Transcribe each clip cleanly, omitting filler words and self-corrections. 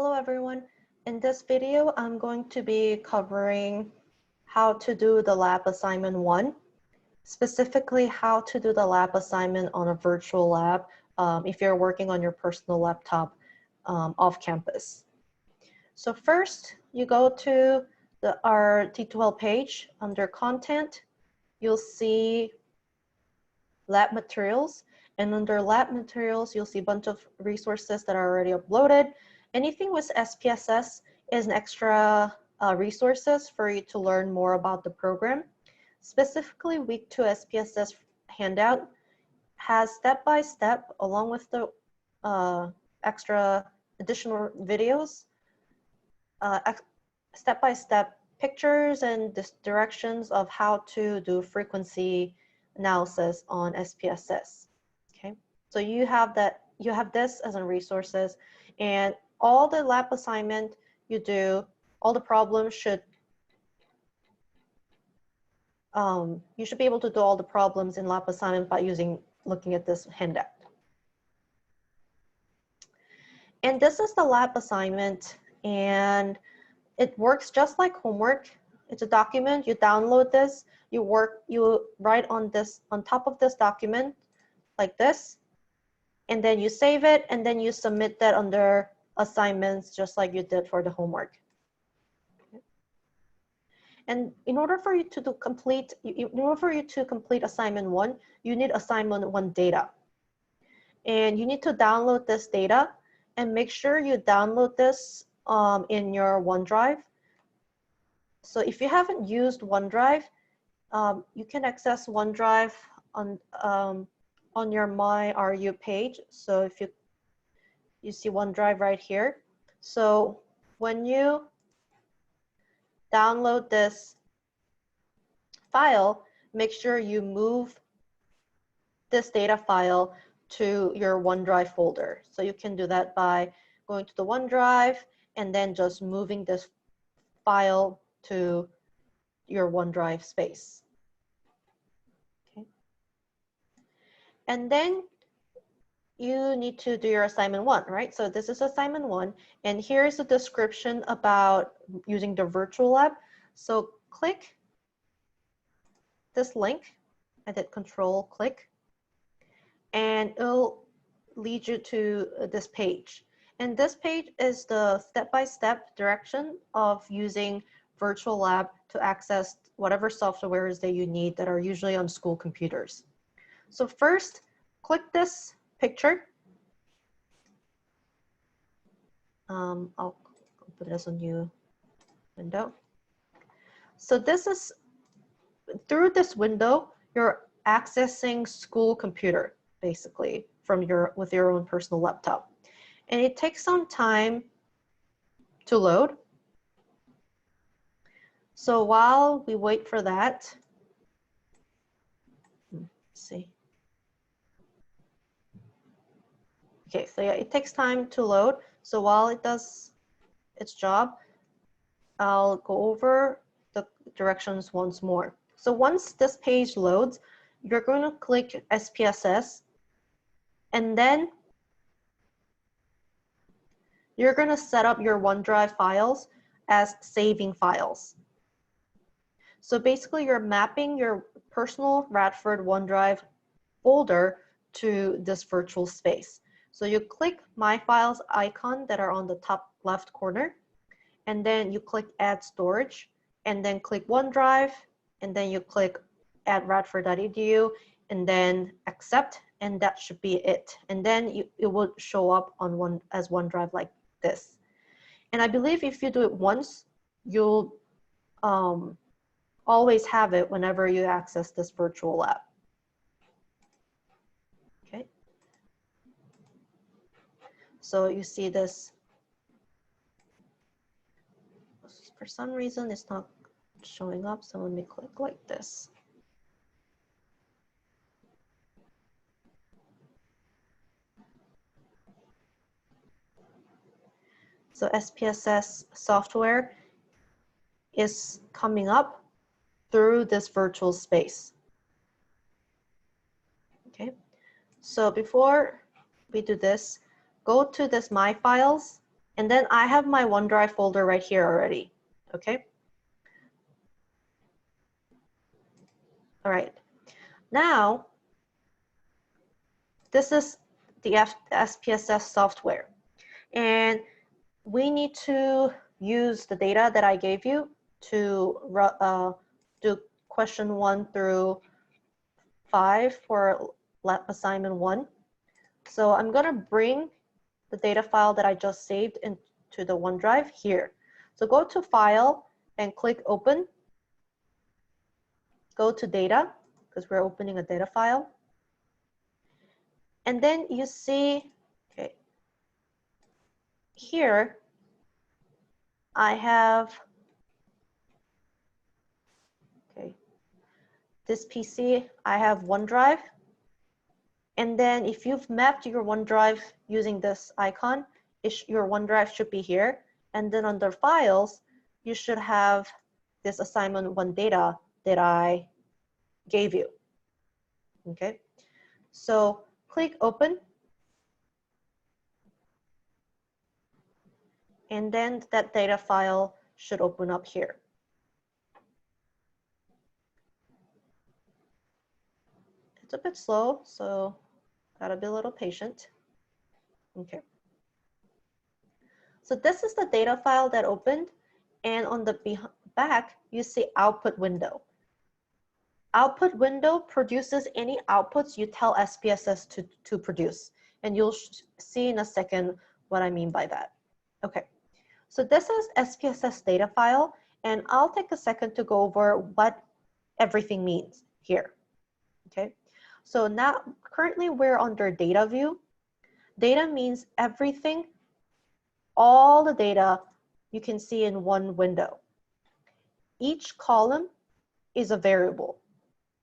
Hello everyone. In this video, I'm going to be covering how to do the lab assignment 1, specifically how to do the lab assignment on a virtual lab if you're working on your personal laptop off campus. So first, you go to our D2L page. Under content, you'll see lab materials. And under lab materials, you'll see a bunch of resources that are already uploaded. Anything with SPSS is an extra resources for you to learn more about the program. Specifically, week 2 SPSS handout has step-by-step, along with the extra additional videos, step-by-step pictures and directions of how to do frequency analysis on SPSS. Okay, so you have this as a resources, and all the lab assignment you do, all the problems should you should be able to do all the problems in lab assignment by looking at this handout. And this is the lab assignment, and it works just like homework. It's a document. You download this. You write on top of this document like this, and then you save it, and then you submit that under assignments just like you did for the homework. Okay. And in order for you to complete assignment 1, you need assignment 1 data. And you need to download this data, and make sure you download this in your OneDrive. So if you haven't used OneDrive, you can access OneDrive on your MyRU page. So if you see OneDrive right here. So when you download this file, make sure you move this data file to your OneDrive folder. So you can do that by going to the OneDrive and then just moving this file to your OneDrive space. Okay. And then you need to do your assignment 1, right? So this is assignment 1, and here's a description about using the virtual lab. So click this link. I did control click, and it'll lead you to this page. And this page is the step-by-step direction of using virtual lab to access whatever softwares that you need that are usually on school computers. So first, click this picture. I'll put it as a new window. So this is, through this window, you're accessing school computer, basically, with your own personal laptop. And it takes some time to load. So while we wait for that, let's see. Okay, so yeah, it takes time to load. So while it does its job, I'll go over the directions once more. So once this page loads, you're going to click SPSS, and then you're going to set up your OneDrive files as saving files. So basically, you're mapping your personal Radford OneDrive folder to this virtual space. So you click My Files icon that are on the top left corner, and then you click Add Storage, and then click OneDrive, and then you click Add Radford.edu, and then Accept, and that should be it. And then it will show up on as OneDrive like this. And I believe if you do it once, you'll always have it whenever you access this virtual lab. Okay. So you see this. For some reason, it's not showing up. So let me click like this. So SPSS software is coming up through this virtual space. Okay, so before we do this, go to this My Files And then I have my OneDrive folder right here already, okay? All right, now, this is the SPSS software. And we need to use the data that I gave you to do question 1 through 5 for lab assignment 1. So I'm gonna bring the data file that I just saved into the OneDrive here. So go to File and click Open. Go to Data, because we're opening a data file. And then you see, okay, here I have, okay, this PC, I have OneDrive. And then if you've mapped your OneDrive using this icon, your OneDrive should be here. And then under Files, you should have this assignment 1 data that I gave you. Okay, so click Open. And then that data file should open up here. It's a bit slow, so gotta be a little patient. Okay. So this is the data file that opened, and on the back, you see output window. Output window produces any outputs you tell SPSS to produce. And you'll see in a second what I mean by that. Okay, so this is SPSS data file, and I'll take a second to go over what everything means here. Okay, so now currently we're under data view. Data means everything, all the data you can see in one window. Each column is a variable.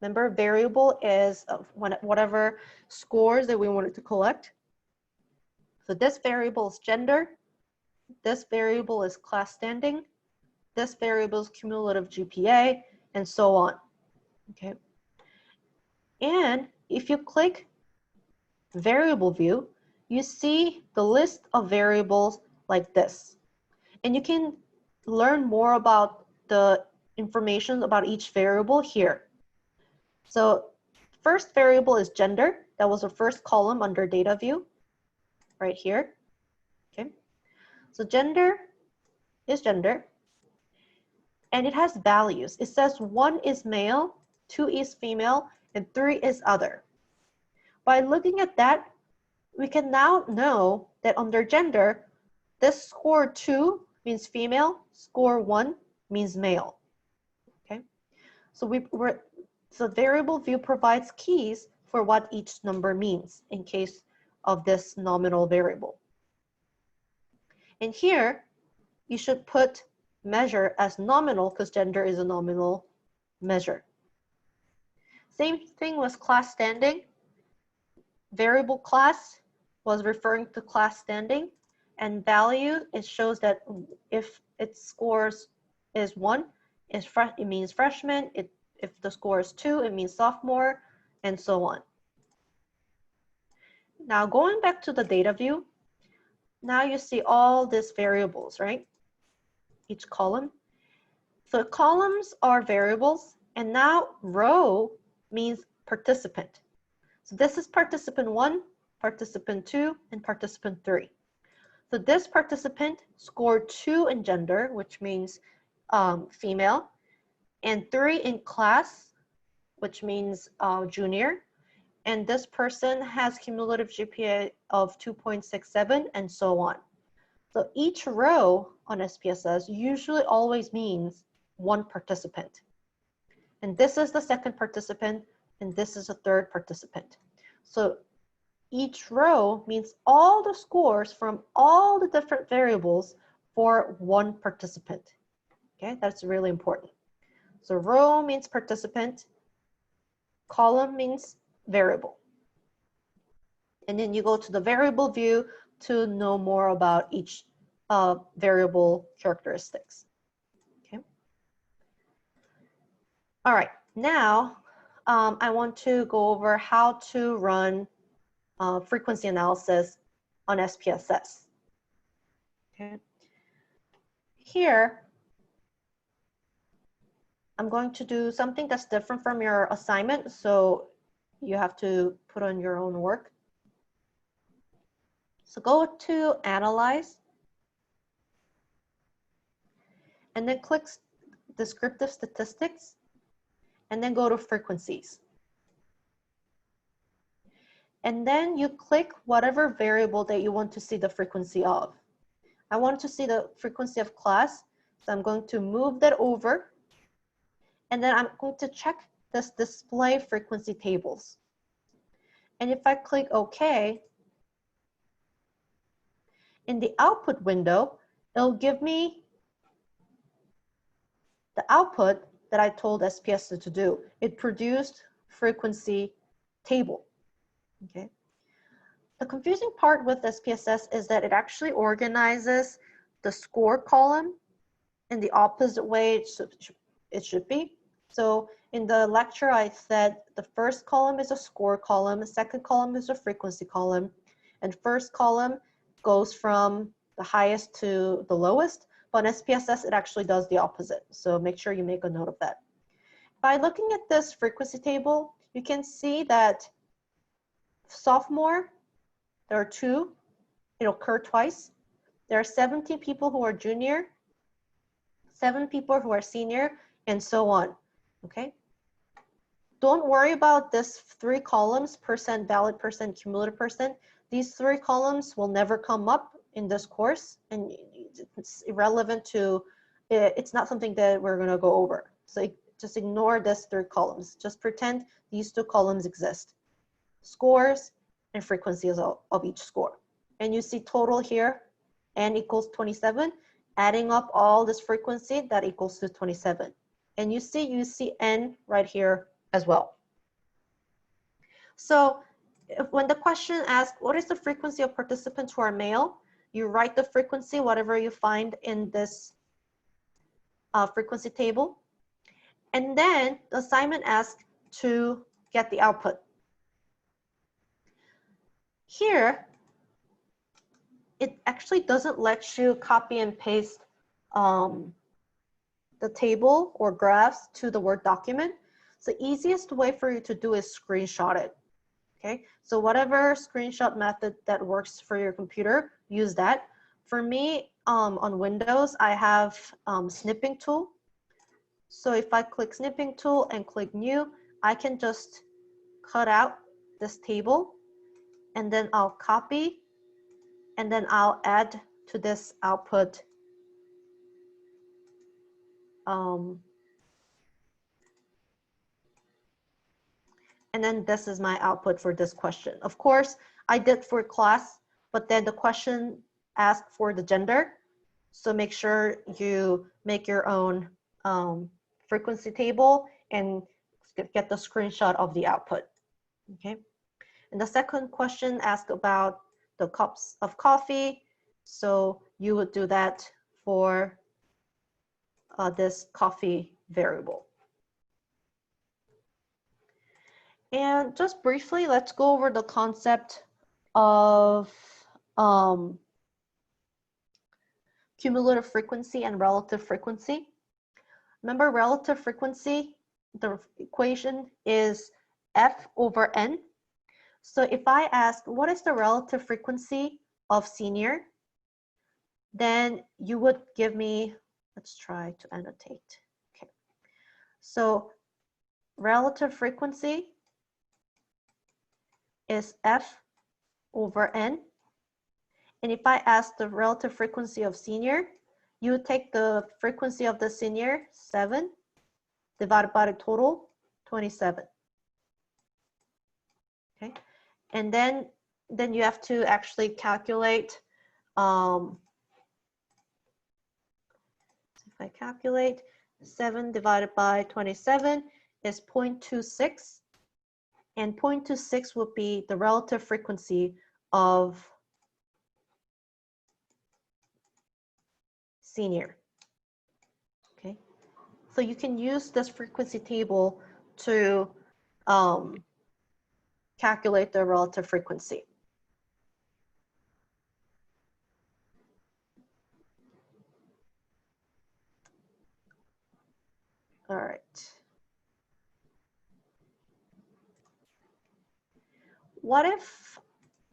Remember, variable is whatever scores that we wanted to collect. So this variable is gender. This variable is class standing. This variable is cumulative GPA, and so on. Okay. And if you click variable view, you see the list of variables like this. And you can learn more about the information about each variable here. So first variable is gender. That was the first column under data view right here. Okay. So gender is gender. And it has values. It says 1 is male, 2 is female, and 3 is other. By looking at that, we can now know that under gender, this score 2 means female, score 1 means male. Okay, so so variable view provides keys for what each number means in case of this nominal variable. And here, you should put measure as nominal because gender is a nominal measure. Same thing with class standing. Variable class was referring to class standing, and value, it shows that if its scores is 1, it means freshman. If the score is 2, it means sophomore, and so on. Now going back to the data view, now you see all these variables, right? Each column. So columns are variables, and now row means participant. So this is participant 1, participant 2, and participant 3. So this participant scored 2 in gender, which means female, and 3 in class, which means junior. And this person has cumulative GPA of 2.67 and so on. So each row on SPSS usually always means 1 participant. And this is the second participant, and this is the third participant. So each row means all the scores from all the different variables for 1 participant. Okay, that's really important. So row means participant, column means variable. And then you go to the variable view to know more about each variable characteristics. Okay. All right, now I want to go over how to run frequency analysis on SPSS. Okay. Here, I'm going to do something that's different from your assignment, so you have to put on your own work. So go to Analyze, and then click Descriptive Statistics, and then go to Frequencies. And then you click whatever variable that you want to see the frequency of. I want to see the frequency of class, so I'm going to move that over, and then I'm going to check this display frequency tables. And if I click OK, in the output window, it'll give me the output that I told SPSS to do. It produced frequency table. Okay. The confusing part with SPSS is that it actually organizes the score column in the opposite way it should be. So in the lecture, I said the first column is a score column, the second column is a frequency column, and first column goes from the highest to the lowest, but in SPSS, it actually does the opposite. So make sure you make a note of that. By looking at this frequency table, you can see that sophomore, there are 2, it occurred twice. There are 17 people who are junior, 7 people who are senior, and so on, okay? Don't worry about this 3 columns, percent, valid percent, cumulative percent. These 3 columns will never come up in this course, and it's irrelevant to, it's not something that we're gonna go over. So just ignore this 3 columns. Just pretend these 2 columns exist. Scores and frequencies of each score. And you see total here, n equals 27. Adding up all this frequency, that equals to 27. And you see n right here as well. So when the question asks, what is the frequency of participants who are male? You write the frequency, whatever you find in this frequency table. And then the assignment asks to get the output. Here, it actually doesn't let you copy and paste the table or graphs to the Word document. So the easiest way for you to do is screenshot it. Okay, so whatever screenshot method that works for your computer, use that. For me, on Windows, I have snipping tool. So if I click snipping tool and click new, I can just cut out this table, and then I'll copy, and then I'll add to this output and then this is my output for this question. Of course, I did for class, but then the question asked for the gender. So make sure you make your own frequency table and get the screenshot of the output. Okay. And the second question asked about the cups of coffee. So you would do that for this coffee variable. And just briefly, let's go over the concept of cumulative frequency and relative frequency. Remember, relative frequency, the equation is F over N. So if I ask, what is the relative frequency of senior? Then you would give me, let's try to annotate. Okay. So relative frequency is F over N. And if I ask the relative frequency of senior, you would take the frequency of the senior, 7, divided by the total, 27. Okay, and then you have to actually calculate. If I calculate 7 divided by 27 is 0.26, and 0.26 would be the relative frequency of senior. Okay, so you can use this frequency table to calculate the relative frequency. All right. What if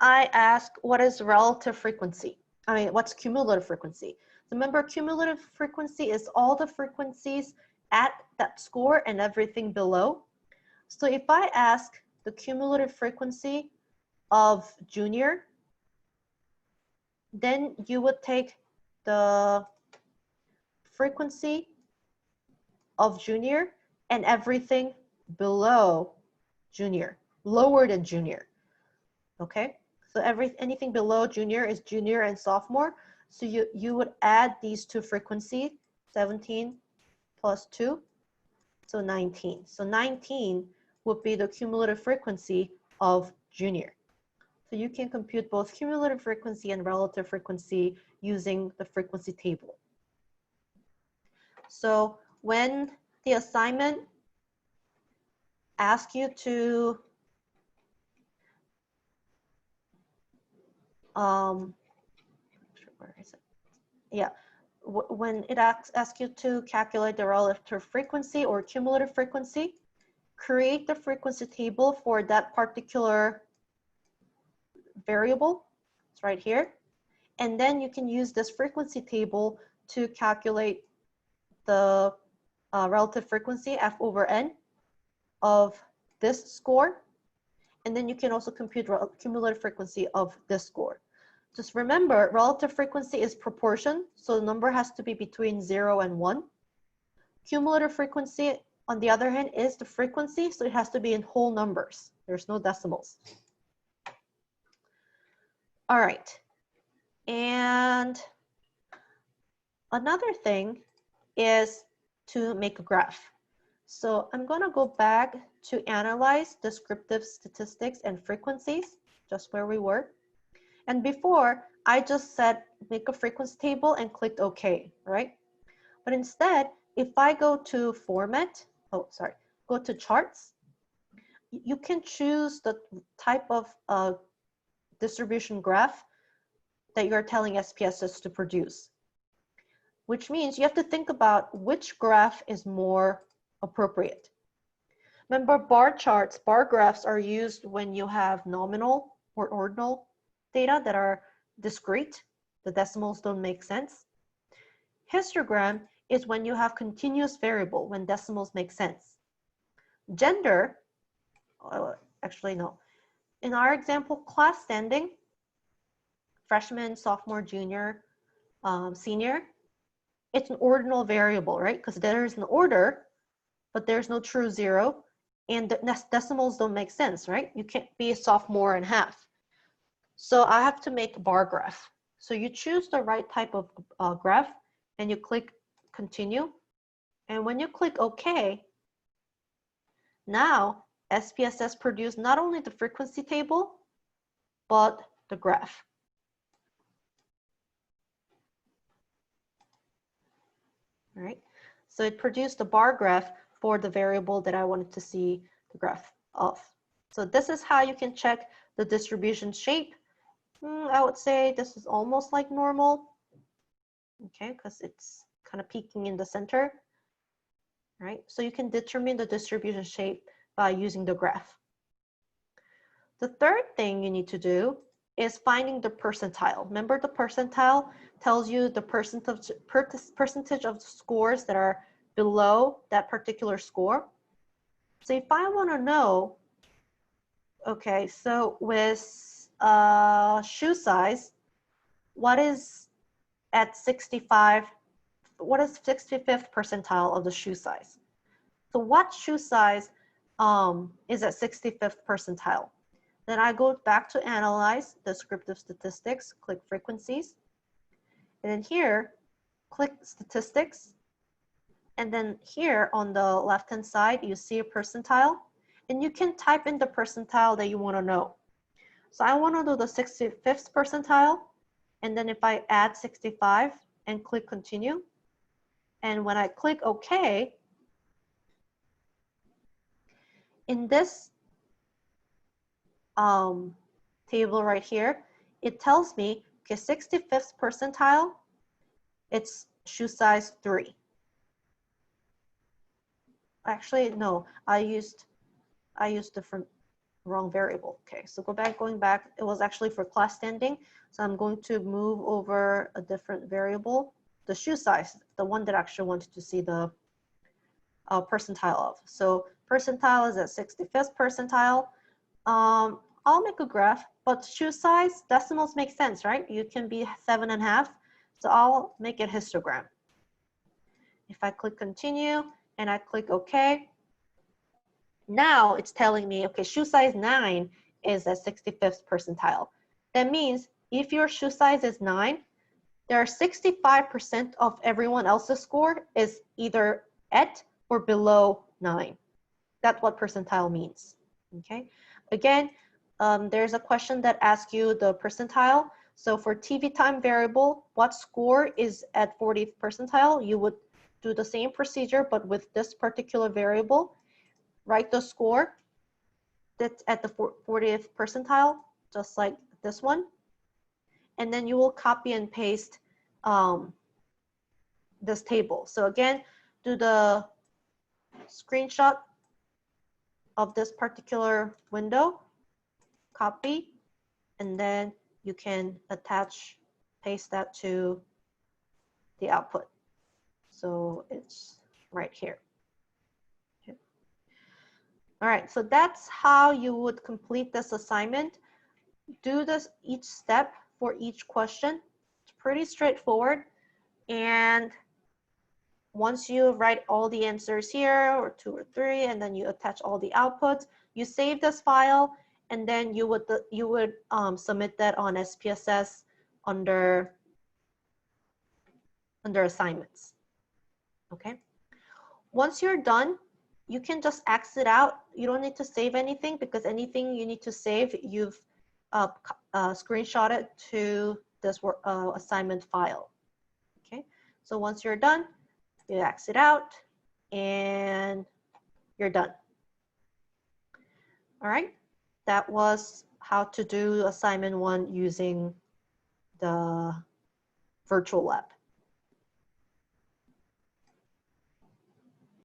I ask what is relative frequency? I mean, what's cumulative frequency? Remember, cumulative frequency is all the frequencies at that score and everything below. So if I ask the cumulative frequency of junior, then you would take the frequency of junior and everything below junior, lower than junior. Okay, so anything below junior is junior and sophomore. So you would add these two frequencies, 17 plus 2, so 19. So 19 would be the cumulative frequency of junior. So you can compute both cumulative frequency and relative frequency using the frequency table. So when the assignment asks you to where is it? Yeah, when it asks you to calculate the relative frequency or cumulative frequency, create the frequency table for that particular variable. It's right here. And then you can use this frequency table to calculate the relative frequency, F over N, of this score. And then you can also compute cumulative frequency of this score. Just remember, relative frequency is proportion, so the number has to be between 0 and 1. Cumulative frequency, on the other hand, is the frequency, so it has to be in whole numbers. There's no decimals. All right. And another thing is to make a graph. So I'm going to go back to analyze descriptive statistics and frequencies, just where we were. And before, I just said make a frequency table and clicked OK, right? But instead, if I go to format, go to charts, you can choose the type of distribution graph that you're telling SPSS to produce, which means you have to think about which graph is more appropriate. Remember, bar charts, bar graphs are used when you have nominal or ordinal data that are discrete. The decimals don't make sense. Histogram is when you have continuous variable, when decimals make sense. Gender, actually no. In our example, class standing, freshman, sophomore, junior, senior, it's an ordinal variable, right? Because there is an order, but there's no true zero, and the decimals don't make sense, right? You can't be a sophomore and half. So I have to make a bar graph. So you choose the right type of graph, and you click continue. And when you click OK, now SPSS produced not only the frequency table, but the graph. All right, so it produced a bar graph for the variable that I wanted to see the graph of. So this is how you can check the distribution shape. I would say this is almost like normal, okay, because it's kind of peaking in the center, right? So you can determine the distribution shape by using the graph. The third thing you need to do is finding the percentile. Remember, the percentile tells you the percentage of scores that are below that particular score. So if I want to know, okay, so with shoe size, what is at 65, what is 65th percentile of the shoe size? So what shoe size is at 65th percentile? Then I go back to analyze descriptive statistics, click frequencies, and then here, click statistics, and then here on the left-hand side, you see a percentile, and you can type in the percentile that you want to know. So I want to do the 65th percentile, and then if I add 65 and click continue, and when I click OK, in this table right here, it tells me, okay, 65th percentile, it's shoe size 3. actually, no, I used different wrong variable. Okay, so going back, it was actually for class standing. So I'm going to move over a different variable, the shoe size, the one that I actually wanted to see the percentile of. So percentile is at 65th percentile. I'll make a graph, but shoe size, decimals make sense, right? You can be 7.5. So I'll make it histogram. If I click continue and I click OK, now it's telling me, okay, shoe size 9 is at 65th percentile. That means if your shoe size is 9, there are 65% of everyone else's score is either at or below 9. That's what percentile means. Okay. Again, there's a question that asks you the percentile. So for TV time variable, what score is at 40th percentile? You would do the same procedure, but with this particular variable. Write the score that's at the 40th percentile, just like this one. And then you will copy and paste this table. So again, do the screenshot of this particular window, copy, and then you can attach, paste that to the output. So it's right here. All right, so that's how you would complete this assignment. Do this each step for each question. It's pretty straightforward. And once you write all the answers here, or 2 or 3, and then you attach all the outputs, you save this file, and then you would submit that on SPSS under assignments. Okay. Once you're done, you can just exit out. You don't need to save anything, because anything you need to save, you've screenshotted to this assignment file. Okay. So once you're done, you exit out and you're done. All right, that was how to do assignment 1 using the virtual lab.